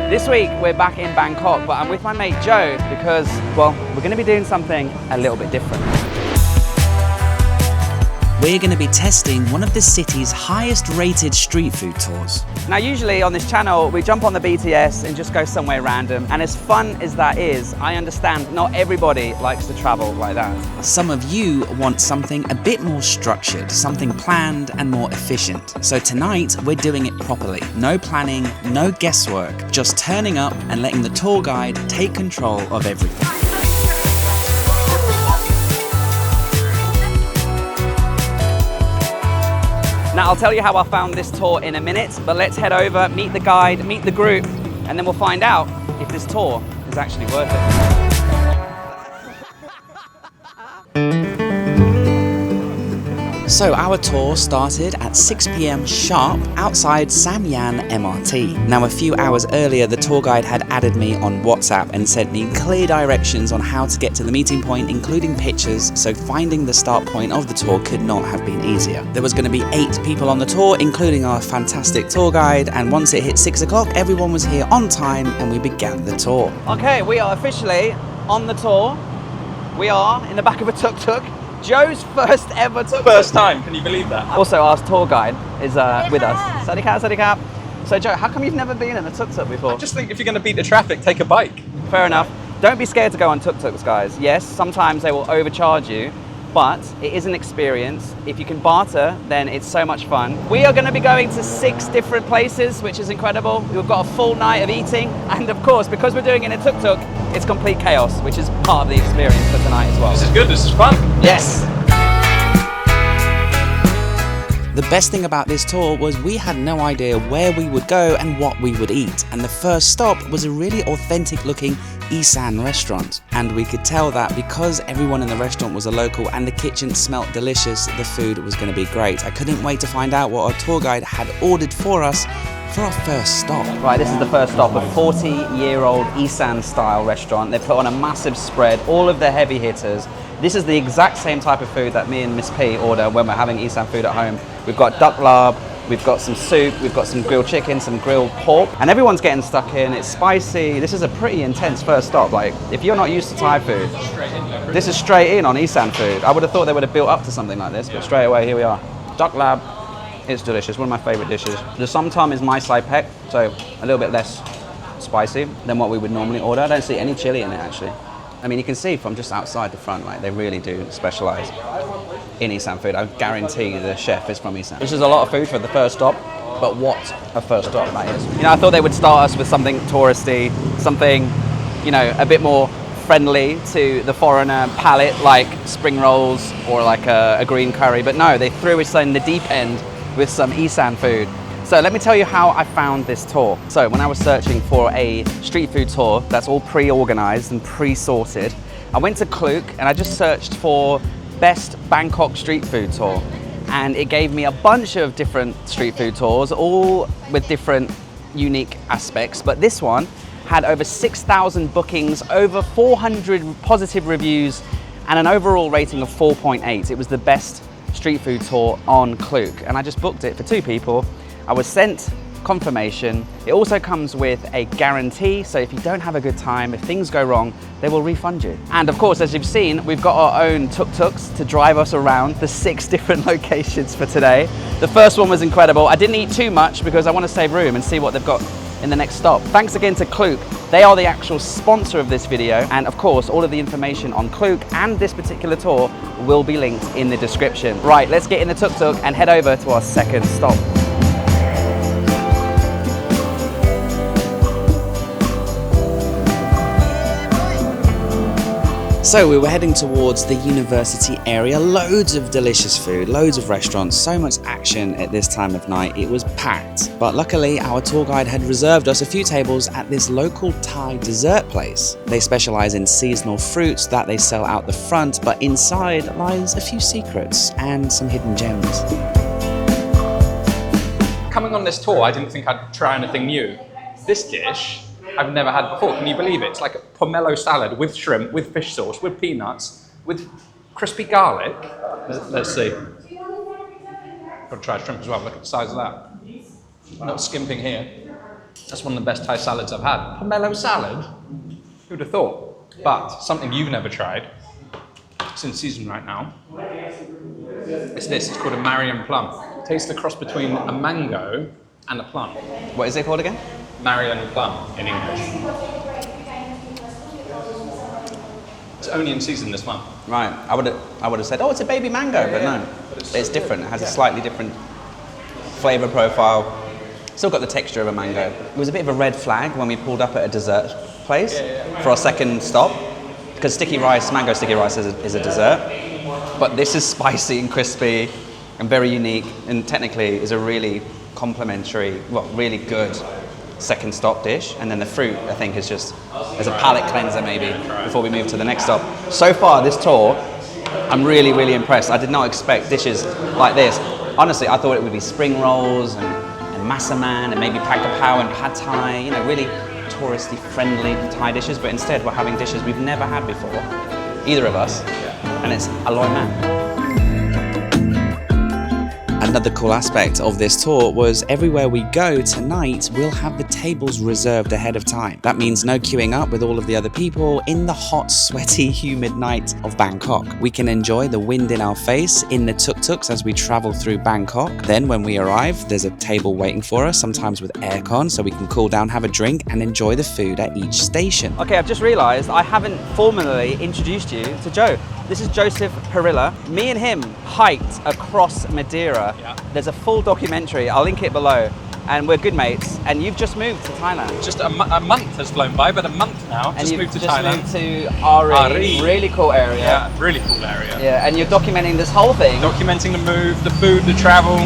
This week we're back in Bangkok, but I'm with my mate Joe because, well, we're going to be doing something a little bit different. We're going to be testing one of the city's highest rated street food tours. Now usually on this channel we jump on the BTS and just go somewhere random, and as fun as that is, I understand not everybody likes to travel like that. Some of you want something a bit more structured, something planned and more efficient. So tonight we're doing it properly. No planning, no guesswork, just turning up and letting the tour guide take control of everything. Now I'll tell you how I found this tour in a minute, but let's head over, meet the guide, meet the group, and then we'll find out if this tour is actually worth it. So our tour started at 6 p.m. sharp outside Samyan MRT. Now a few hours earlier, the tour guide had added me on WhatsApp and sent me clear directions on how to get to the meeting point, including pictures, so finding the start point of the tour could not have been easier. There was going to be 8 people on the tour, including our fantastic tour guide, and once it hit 6 o'clock, everyone was here on time and we began the tour. Okay, we are officially on the tour. We are in the back of a tuk-tuk. Joe's first ever tuk-tuk. First time, can you believe that? Also, our tour guide is with us. Sadika, Sadika. So Joe, how come you've never been in a tuk-tuk before? I just think if you're going to beat the traffic, take a bike. Fair enough. Don't be scared to go on tuk-tuks, guys. Yes, sometimes they will overcharge you, but it is an experience. If you can barter, then it's so much fun. We are going to be going to 6 different places, which is incredible. We've got a full night of eating, and of course, because we're doing it in a tuk-tuk, it's complete chaos, which is part of the experience for tonight as well. This is good, this is fun. Yes. The best thing about this tour was we had no idea where we would go and what we would eat, and the first stop was a really authentic looking Isan restaurant, and we could tell that because everyone in the restaurant was a local and the kitchen smelt delicious, the food was going to be great. I couldn't wait to find out what our tour guide had ordered for us for our first stop. Right, this is the first stop, a 40-year-old Isan style restaurant. They put on a massive spread, all of the heavy hitters. This is the exact same type of food that me and Miss P order when we're having Isan food at home. We've got duck lard, we've got some soup, we've got some grilled chicken, some grilled pork, and everyone's getting stuck in. It's spicy. This is a pretty intense first stop. Like, if you're not used to Thai food, this is straight in on Isan food. I would have thought they would have built up to something like this, but straight away, here we are. Duck lab, it's delicious, one of my favorite dishes. The somtam is my sai pek, so a little bit less spicy than what we would normally order. I don't see any chili in it, actually. I mean, you can see from just outside the front, like, they really do specialize in Isan food. I guarantee the chef is from Isan. This is a lot of food for the first stop, but what a first stop that is. You know, I thought they would start us with something touristy, something, you know, a bit more friendly to the foreigner palate, like spring rolls or like a green curry, but no, they threw us in the deep end with some Isan food. So let me tell you how I found this tour. So when I was searching for a street food tour that's all pre-organized and pre-sorted, I went to Klook and I just searched for best Bangkok street food tour. And it gave me a bunch of different street food tours, all with different unique aspects. But this one had over 6,000 bookings, over 400 positive reviews, and an overall rating of 4.8. It was the best street food tour on Klook. And I just booked it for 2 people. I was sent confirmation. It also comes with a guarantee, so if you don't have a good time, if things go wrong, they will refund you. And of course, as you've seen, we've got our own tuk-tuks to drive us around the 6 different locations for today. The first one was incredible. I didn't eat too much because I want to save room and see what they've got in the next stop. Thanks again to Klook. They are the actual sponsor of this video, and of course, all of the information on Klook and this particular tour will be linked in the description. Right, let's get in the tuk-tuk and head over to our second stop. So we were heading towards the university area, loads of delicious food, loads of restaurants, so much action at this time of night, it was packed. But luckily our tour guide had reserved us a few tables at this local Thai dessert place. They specialise in seasonal fruits that they sell out the front, but inside lies a few secrets and some hidden gems. Coming on this tour, I didn't think I'd try anything new. This dish I've never had before. Can you believe it? It's like a pomelo salad with shrimp, with fish sauce, with peanuts, with crispy garlic. Let's see. Got to try shrimp as well. Look at the size of that. Not skimping here. That's one of the best Thai salads I've had. Pomelo salad? Who'd have thought? But something you've never tried, it's in season right now, it's this, it's called a Marion plum. It tastes the cross between a mango and a plum. What is it called again? Marion plum in English. It's only in season this month. Right, I would have said, oh, it's a baby mango, but no, it's different. It has a slightly different flavour profile. Still got the texture of a mango. It was a bit of a red flag when we pulled up at a dessert place for our second stop, because sticky rice, mango sticky rice is a dessert, but this is spicy and crispy and very unique, and technically is a really complimentary, well, really good second stop dish. And then the fruit, I think, is just as a palate cleanser maybe before we move to the next stop. So far this tour, I'm really, really impressed. I did not expect dishes like this. Honestly, I thought it would be spring rolls and massaman and maybe pad and pad thai, you know, really touristy friendly Thai dishes, but instead we're having dishes we've never had before, either of us, and it's aloy man. Another cool aspect of this tour was everywhere we go tonight, we'll have the tables reserved ahead of time. That means no queuing up with all of the other people in the hot, sweaty, humid night of Bangkok. We can enjoy the wind in our face in the tuk-tuks as we travel through Bangkok. Then when we arrive, there's a table waiting for us, sometimes with aircon, so we can cool down, have a drink, and enjoy the food at each station. Okay, I've just realised I haven't formally introduced you to Joe. This is Joseph Perilla. Me and him hiked across Madeira. Yeah. There's a full documentary, I'll link it below. And we're good mates, and you've just moved to Thailand. Just a month has flown by, but a month now. And just you've moved to just Thailand. moved to Ari, really cool area. Yeah, really cool area. Yeah, and you're documenting this whole thing Documenting the move, the food, the travel.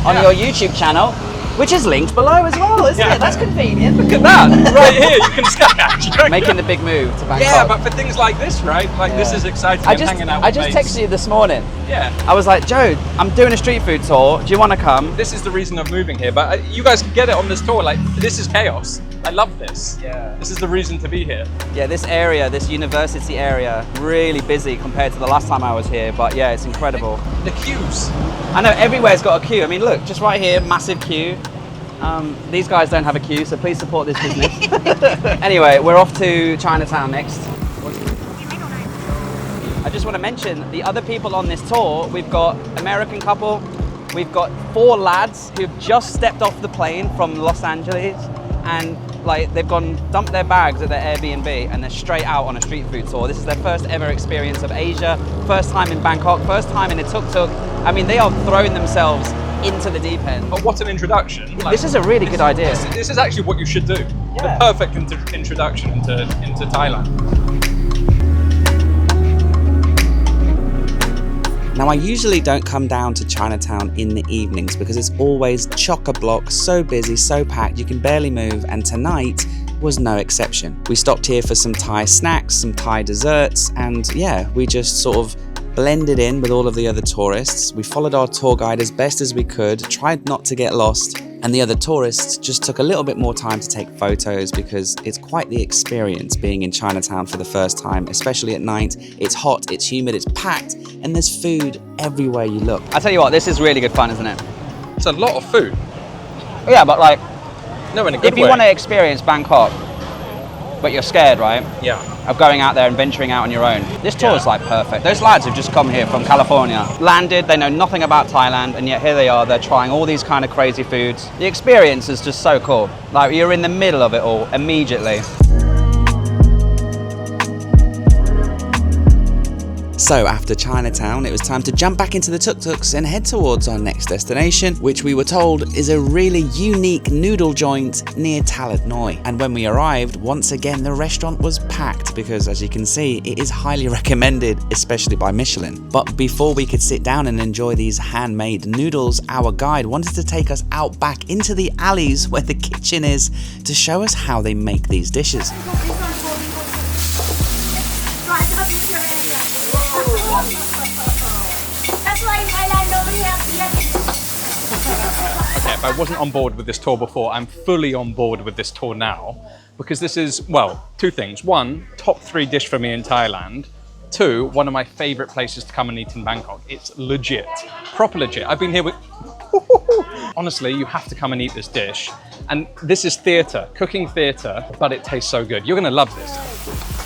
on your YouTube channel, which is linked below as well, isn't it? That's convenient. Look at that. Right here, you can start Making the big move to Bangkok. Yeah, but for things like this, right? Like this is exciting. I just mates. texted you this morning. Yeah. I was like, Joe, I'm doing a street food tour. Do you want to come? This is the reason of moving here, but you guys can get it on this tour. Like, this is chaos. I love this. Yeah. This is the reason to be here. Yeah, this area, this university area, really busy compared to the last time I was here. But yeah, it's incredible. The queues. I know everywhere's got a queue. I mean, look, just right here, massive queue. These guys don't have a queue, so please support this business. Anyway, we're off to Chinatown next. I just want to mention the other people on this tour. We've got American couple. We've got 4 lads who've just stepped off the plane from Los Angeles, and like they've gone dumped their bags at their Airbnb and they're straight out on a street food tour. This is their first ever experience of Asia, first time in Bangkok, first time in a tuk-tuk. I mean, they are throwing themselves into the deep end. But what an introduction. Like, This is a really good idea. This is actually what you should do. Yeah. The perfect introduction into Thailand. Now, I usually don't come down to Chinatown in the evenings because it's always chock-a-block, so busy, so packed, you can barely move, and tonight was no exception. We stopped here for some Thai snacks, some Thai desserts, and yeah, we just sort of blended in with all of the other tourists. We followed our tour guide as best as we could, tried not to get lost, and the other tourists just took a little bit more time to take photos because it's quite the experience being in Chinatown for the first time, especially at night. It's hot, it's humid, it's packed, and there's food everywhere you look. I tell you what, this is really good fun, isn't it? It's a lot of food. Yeah, but like, No, in a good if you way. want to experience Bangkok, but you're scared, right? Yeah. Of going out there and venturing out on your own. This tour is like perfect. Those lads have just come here from California, landed, they know nothing about Thailand, and yet here they are, they're trying all these kind of crazy foods. The experience is just so cool. Like, you're in the middle of it all immediately. So after Chinatown, it was time to jump back into the tuk-tuks and head towards our next destination, which we were told is a really unique noodle joint near Talad Noi. And when we arrived, once again the restaurant was packed because, as you can see, it is highly recommended, especially by Michelin. But before we could sit down and enjoy these handmade noodles, our guide wanted to take us out back into the alleys where the kitchen is to show us how they make these dishes. That's why in Thailand nobody has Okay, if I wasn't on board with this tour before, I'm fully on board with this tour now because this is, well, 2 things. 1, top 3 dish for me in Thailand. 2, one of my favorite places to come and eat in Bangkok. It's legit, proper legit. I've been here with, honestly, you have to come and eat this dish. And this is theatre, cooking theatre, but it tastes so good. You're gonna love this.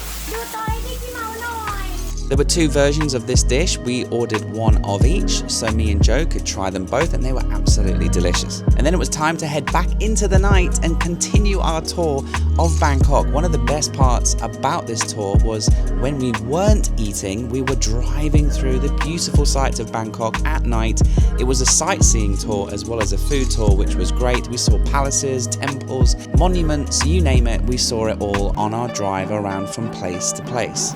There were 2 versions of this dish. We ordered one of each, so me and Joe could try them both, and they were absolutely delicious. And then it was time to head back into the night and continue our tour of Bangkok. One of the best parts about this tour was when we weren't eating, we were driving through the beautiful sights of Bangkok at night. It was a sightseeing tour as well as a food tour, which was great. We saw palaces, temples, monuments, you name it, we saw it all on our drive around from place to place.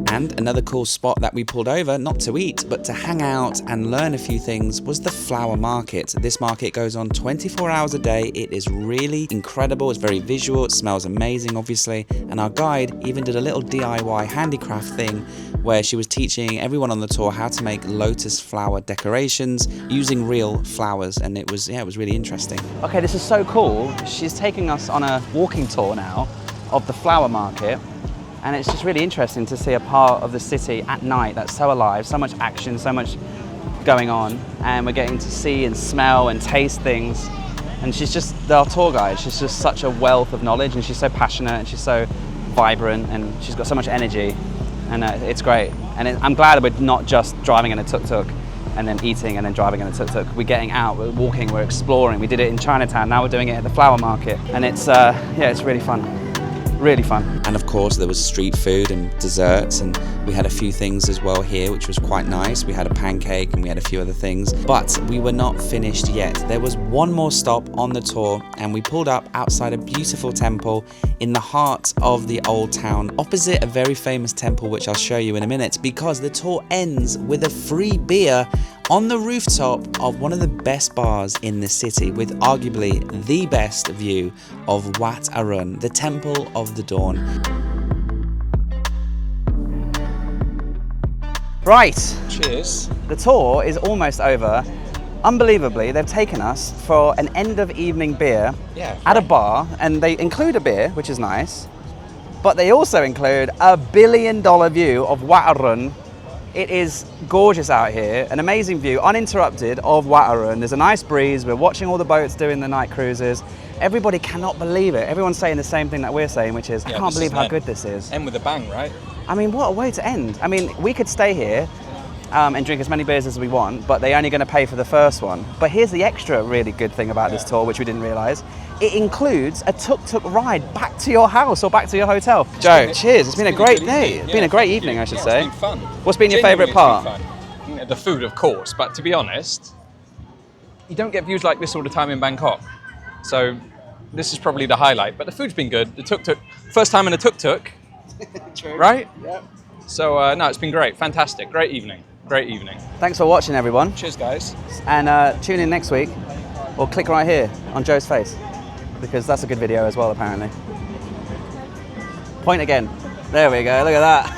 And another cool spot that we pulled over, not to eat, but to hang out and learn a few things, was the flower market. This market goes on 24 hours a day. It is really incredible. It's very visual. It smells amazing, obviously. And our guide even did a little DIY handicraft thing where she was teaching everyone on the tour how to make lotus flower decorations using real flowers. And it was really interesting. Okay, this is so cool. She's taking us on a walking tour now of the flower market. And it's just really interesting to see a part of the city at night that's so alive, so much action, so much going on. And we're getting to see and smell and taste things. And she's just, our tour guide, she's just such a wealth of knowledge, and she's so passionate and she's so vibrant and she's got so much energy. And it's great. And I'm glad we're not just driving in a tuk-tuk and then eating and then driving in a tuk-tuk. We're getting out, we're walking, we're exploring. We did it in Chinatown, now we're doing it at the flower market. And it's really fun. Really fun. And of course there was street food and desserts, and we had a few things as well here which was quite nice. We had a pancake and we had a few other things, but we were not finished yet. There was one more stop on the tour, and we pulled up outside a beautiful temple in the heart of the old town, opposite a very famous temple which I'll show you in a minute, because the tour ends with a free beer on the rooftop of one of the best bars in the city, with arguably the best view of Wat Arun, the Temple of the Dawn. Right. Cheers. The tour is almost over. Unbelievably, they've taken us for an end of evening beer at a bar, and they include a beer, which is nice, but they also include a $1 billion view of Wat Arun. It is gorgeous out here, an amazing view, uninterrupted, of Wat Arun. There's a nice breeze, we're watching all the boats doing the night cruises. Everybody cannot believe it. Everyone's saying the same thing that we're saying, which is, I can't believe how good this is. End with a bang, right? I mean, what a way to end. I mean, we could stay here and drink as many beers as we want, but they're only going to pay for the first one. But here's the extra really good thing about this tour, which we didn't realise. It includes a tuk-tuk ride back to your house or back to your hotel. Joe, cheers. It's been a great day. It's been a great evening, I should say. It's been fun. What's been your favourite part? The food, of course, but to be honest, you don't get views like this all the time in Bangkok. So this is probably the highlight, but the food's been good. The tuk-tuk, first time in a tuk-tuk, right? Yep. So no, it's been great. Fantastic. Great evening. Great evening. Thanks for watching, everyone. Cheers, guys. And tune in next week, or click right here on Joe's face, because that's a good video as well, apparently. Point again. There we go. Look at that.